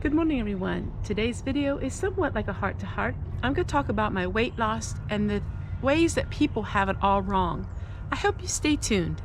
Good morning, everyone. Today's video is somewhat like a heart-to-heart. I'm going to talk about my weight loss and the ways that people have it all wrong. I hope you stay tuned.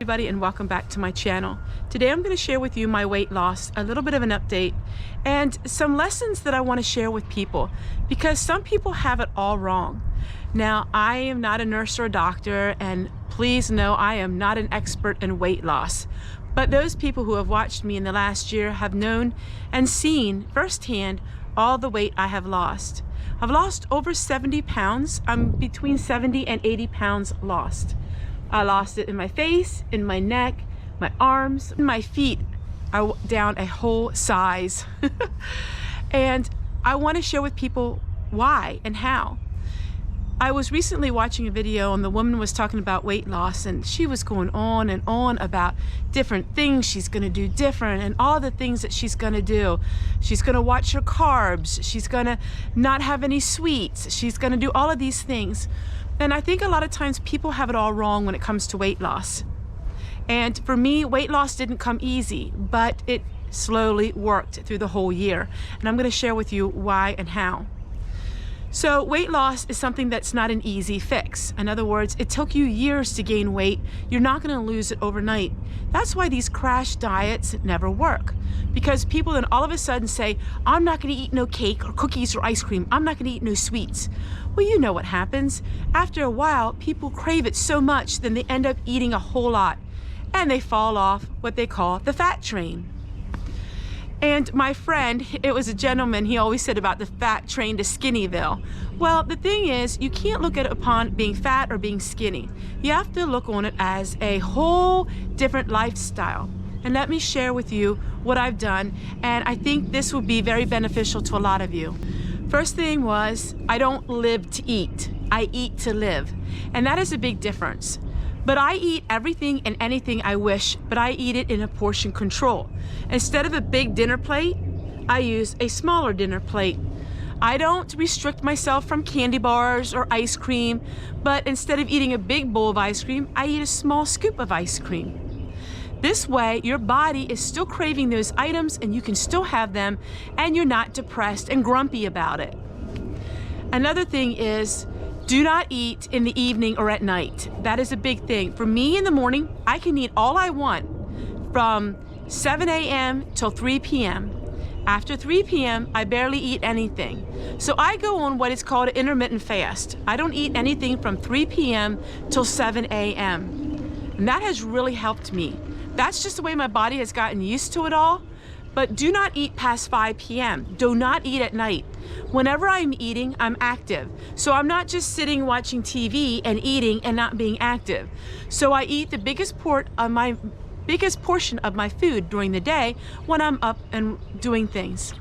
Everybody, and welcome back to my channel. Today I'm going to share with you my weight loss, a little bit of an update, and some lessons that I want to share with people because some people have it all wrong. Now, I am not a nurse or a doctor, and please know I am not an expert in weight loss. But those people who have watched me in the last year have known and seen firsthand all the weight I have lost. I've lost over 70 pounds. I'm between 70 and 80 pounds lost. I lost it in my face, in my neck, my arms, my feet. I'm down a whole size. And I want to share with people why and how. I was recently watching a video and the woman was talking about weight loss, and she was going on and on about different things she's going to do different and all the things that she's going to do. She's going to watch her carbs. She's going to not have any sweets. She's going to do all of these things. And I think a lot of times people have it all wrong when it comes to weight loss. And for me, weight loss didn't come easy, but it slowly worked through the whole year. And I'm going to share with you why and how. So weight loss is something that's not an easy fix. In other words, it took you years to gain weight. You're not going to lose it overnight. That's why these crash diets never work. Because people then all of a sudden say, I'm not going to eat no cake or cookies or ice cream. I'm not going to eat no sweets. Well, you know what happens. After a while, people crave it so much, then they end up eating a whole lot. And they fall off what they call the fat train. And my friend, it was a gentleman, he always said about the fat train to Skinnyville. Well, the thing is, you can't look at it upon being fat or being skinny. You have to look on it as a whole different lifestyle. And let me share with you what I've done, and I think this will be very beneficial to a lot of you. First thing was, I don't live to eat. I eat to live. And that is a big difference. But I eat everything and anything I wish, but I eat it in a portion control. Instead of a big dinner plate, I use a smaller dinner plate. I don't restrict myself from candy bars or ice cream, but instead of eating a big bowl of ice cream, I eat a small scoop of ice cream. This way, your body is still craving those items and you can still have them, and you're not depressed and grumpy about it. Another thing is, do not eat in the evening or at night. That is a big thing. For me in the morning, I can eat all I want from 7 a.m. till 3 p.m. After 3 p.m., I barely eat anything. So I go on what is called an intermittent fast. I don't eat anything from 3 p.m. till 7 a.m. And that has really helped me. That's just the way my body has gotten used to it all. But do not eat past 5 p.m. Do not eat at night. Whenever I'm eating, I'm active. So I'm not just sitting watching TV and eating and not being active. So I eat the biggest portion of my food during the day when I'm up and doing things.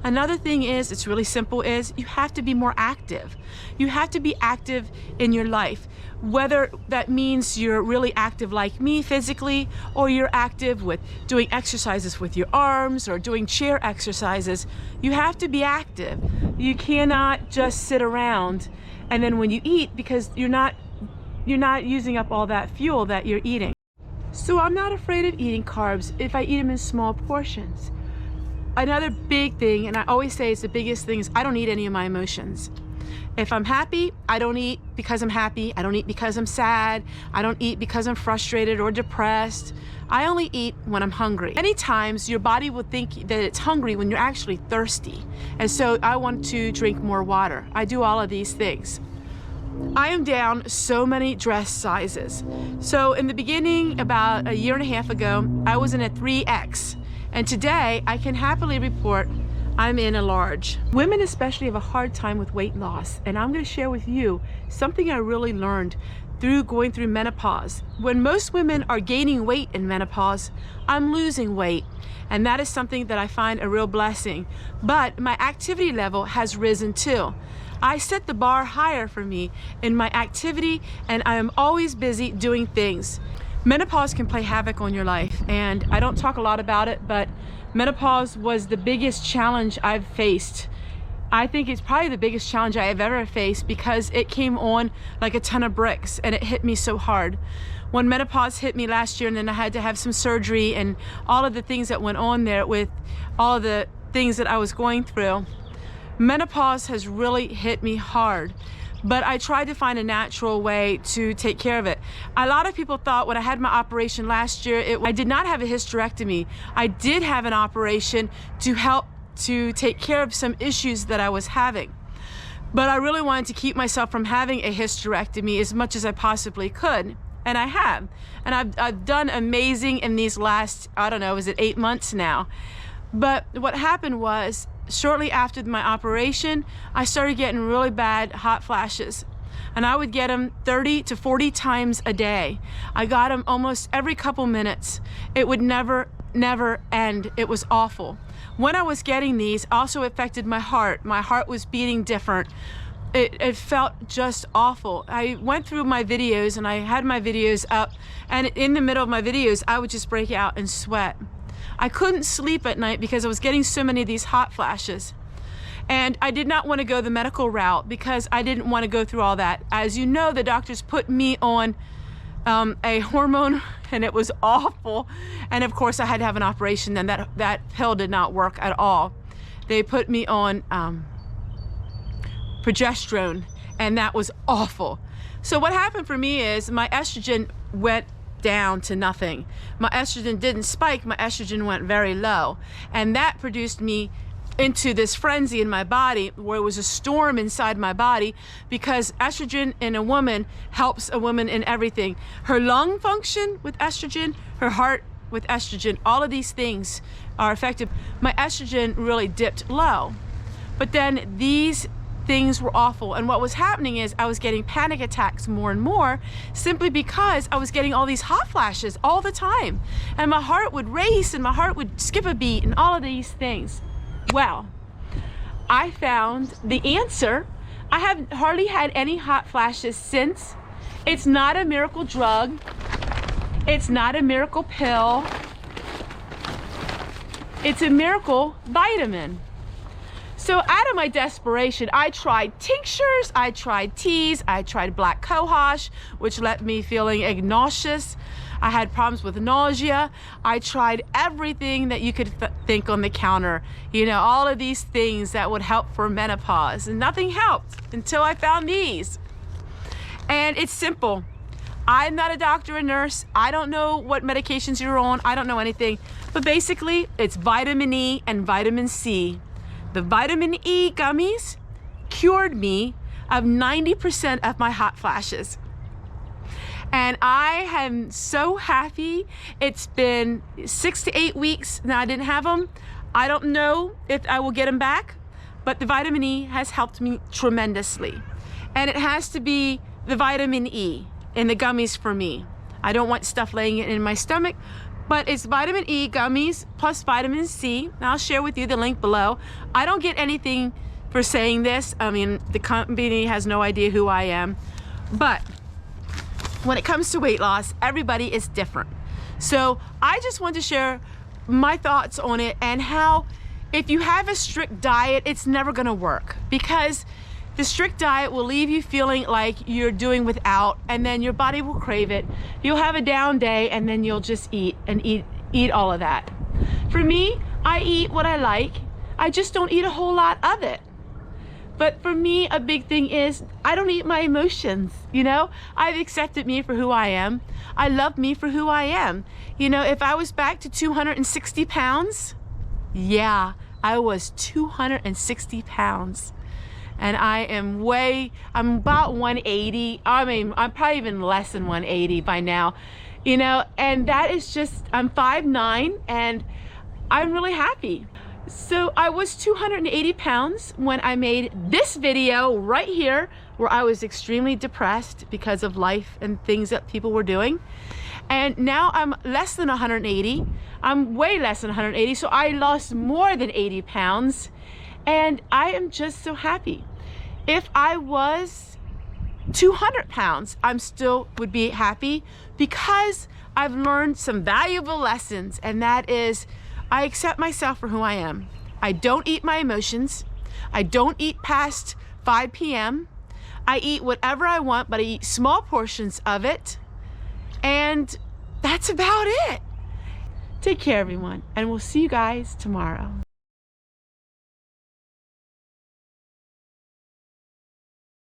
Another thing is, it's really simple, is you have to be more active. You have to be active in your life. Whether that means you're really active like me physically, or you're active with doing exercises with your arms or doing chair exercises, you have to be active. You cannot just sit around and then when you eat, because you're not using up all that fuel that you're eating. So I'm not afraid of eating carbs if I eat them in small portions. Another big thing, and I always say it's the biggest thing, is I don't eat any of my emotions. If I'm happy, I don't eat because I'm happy. I don't eat because I'm sad. I don't eat because I'm frustrated or depressed. I only eat when I'm hungry. Many times your body will think that it's hungry when you're actually thirsty. And so I want to drink more water. I do all of these things. I am down so many dress sizes. So in the beginning, about a year and a half ago, I was in a 3X. And today I can happily report I'm in a large. Women especially have a hard time with weight loss, and I'm going to share with you something I really learned through going through menopause. When most women are gaining weight in menopause, I'm losing weight. And that is something that I find a real blessing. But my activity level has risen too. I set the bar higher for me in my activity, and I am always busy doing things. Menopause can play havoc on your life, and I don't talk a lot about it, but menopause was the biggest challenge I've faced. I think it's probably the biggest challenge I have ever faced because it came on like a ton of bricks and it hit me so hard. When menopause hit me last year and then I had to have some surgery and all of the things that went on there with all of the things that I was going through, menopause has really hit me hard. But I tried to find a natural way to take care of it. A lot of people thought when I had my operation last year, I did not have a hysterectomy. I did have an operation to help to take care of some issues that I was having. But I really wanted to keep myself from having a hysterectomy as much as I possibly could. And I have. And I've done amazing in these last, I don't know, is it 8 months now? But what happened was, shortly after my operation, I started getting really bad hot flashes. And I would get them 30 to 40 times a day. I got them almost every couple minutes. It would never end. It was awful. When I was getting these, also affected my heart. My heart was beating different. It felt just awful. I went through my videos and I had my videos up, and in the middle of my videos, I would just break out and sweat. I couldn't sleep at night because I was getting so many of these hot flashes. And I did not want to go the medical route because I didn't want to go through all that. As you know, the doctors put me on a hormone, and it was awful. And of course I had to have an operation, and that pill did not work at all. They put me on progesterone, and that was awful. So what happened for me is my estrogen went down to nothing. My estrogen didn't spike, my estrogen went very low. And that produced me into this frenzy in my body where it was a storm inside my body, because estrogen in a woman helps a woman in everything. Her lung function with estrogen, her heart with estrogen, all of these things are affected. My estrogen really dipped low. But then these things were awful, and what was happening is I was getting panic attacks more and more, simply because I was getting all these hot flashes all the time, and my heart would race and my heart would skip a beat and all of these things. Well, I found the answer. I have hardly had any hot flashes since. It's not a miracle drug. It's not a miracle pill. It's a miracle vitamin. So out of my desperation, I tried tinctures, I tried teas, I tried black cohosh, which left me feeling nauseous. I had problems with nausea. I tried everything that you could think on the counter. You know, all of these things that would help for menopause, and nothing helped until I found these. And it's simple. I'm not a doctor or nurse. I don't know what medications you're on. I don't know anything. But basically, it's vitamin E and vitamin C. The vitamin E gummies cured me of 90% of my hot flashes. And I am so happy. It's been 6 to 8 weeks now I didn't have them. I don't know if I will get them back, but the vitamin E has helped me tremendously. And it has to be the vitamin E in the gummies for me. I don't want stuff laying in my stomach. But it's vitamin E gummies plus vitamin C. And I'll share with you the link below. I don't get anything for saying this. I mean, the company has no idea who I am. But when it comes to weight loss, everybody is different. So I just want to share my thoughts on it, and how if you have a strict diet, it's never gonna work, because the strict diet will leave you feeling like you're doing without, and then your body will crave it. You'll have a down day, and then you'll just eat all of that. For me, I eat what I like. I just don't eat a whole lot of it. But for me, a big thing is I don't eat my emotions, you know? I've accepted me for who I am. I love me for who I am. You know, if I was back to 260 pounds, yeah, I was 260 pounds. And I'm about 180. I mean, I'm probably even less than 180 by now, you know, and that is just, I'm 5'9", and I'm really happy. So I was 280 pounds when I made this video right here, where I was extremely depressed because of life and things that people were doing. And now I'm less than 180. I'm way less than 180, so I lost more than 80 pounds. And I am just so happy. If I was 200 pounds, I'm still would be happy, because I've learned some valuable lessons, and that is, I accept myself for who I am. I don't eat my emotions. I don't eat past 5 p.m. I eat whatever I want, but I eat small portions of it. And that's about it. Take care, everyone, and we'll see you guys tomorrow.